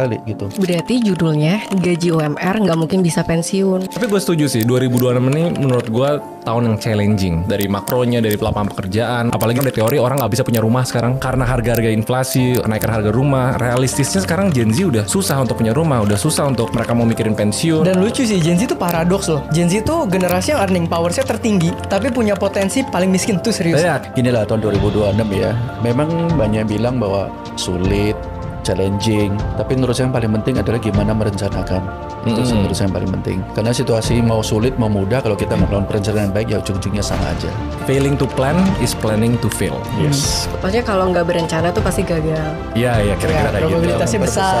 kali gitu. Berarti judulnya gaji UMR nggak mungkin bisa pensiun. Tapi gue setuju sih, 2026 ini menurut gue tahun yang challenging. Dari makronya, dari lapangan pekerjaan. Apalagi dari teori orang nggak bisa punya rumah sekarang karena harga-harga inflasi, kenaikan harga rumah. Realistisnya sekarang Gen Z udah susah untuk punya rumah, udah susah untuk mereka mau mikirin pensiun. Dan lucu sih, Gen Z tuh paradoks loh. Gen Z tuh generasi yang earning power-nya tertinggi, tapi punya potensi paling miskin tuh serius. Gini lah tahun 2026 ya. Memang banyak yang bilang bahwa sulit, challenging, tapi menurut saya yang paling penting adalah gimana merencanakan. Itu menurut saya yang paling penting. Karena situasi mau sulit mau mudah, kalau kita melakukan perencanaan yang baik ya ujung-ujungnya sama aja. Failing to plan is planning to fail. Yes. Maksudnya kalau nggak berencana tuh pasti gagal. Iya, kira-kira kayak gitu. Probabilitasnya besar.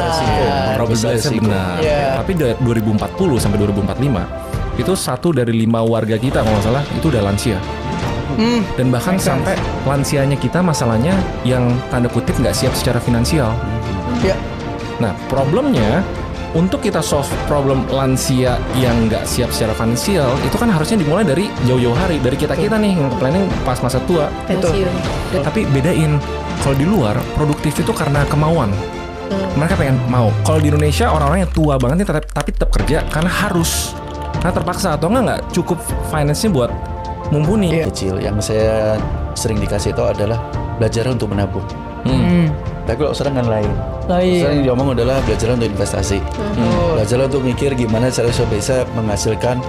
Probabilitasnya benar. Iya. Tapi dari 2040 sampai 2045 itu 1 dari 5 warga kita kalau nggak salah itu udah lansia. Dan bahkan sampai lansianya kita masalahnya yang tanda kutip nggak siap secara finansial. Ya. Nah problemnya untuk kita solve problem lansia yang nggak siap secara finansial itu kan harusnya dimulai dari jauh-jauh hari, dari kita-kita nih yang planning pas masa tua. Pensiun. Tapi bedain, kalau di luar produktif itu karena kemauan. Mereka pengen mau. Kalau di Indonesia orang-orang yang tua banget nih tapi tetap kerja karena harus, karena terpaksa atau enggak cukup finance-nya buat mumpuni. Kecil yang saya sering dikasih itu adalah belajar untuk menabung. Tapi kalau sekarang kan lain. Sekarang yang diomong adalah belajar untuk investasi. Belajar untuk mikir gimana cara saya bisa menghasilkan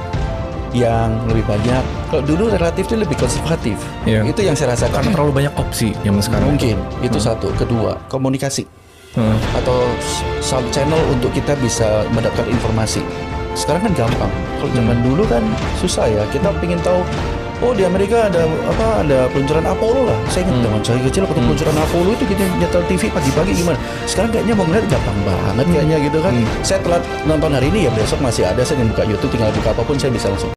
yang lebih banyak. Kalau dulu relatif itu lebih konservatif. Iya. Itu yang saya rasakan. Karena terlalu banyak opsi zaman sekarang. Mungkin itu satu. Kedua, komunikasi atau sub channel untuk kita bisa mendapatkan informasi. Sekarang kan gampang. Kalau zaman dulu kan susah ya. Kita ingin tahu. Oh di Amerika ada peluncuran Apollo lah. Saya ingat zaman saya kecil waktu peluncuran Apollo itu kita nyetel TV pagi-pagi gimana. Sekarang kayaknya mau ngeliat gampang banget kayaknya gitu kan. Saya telat nonton hari ini ya besok masih ada. Saya buka YouTube tinggal buka apapun saya bisa langsung.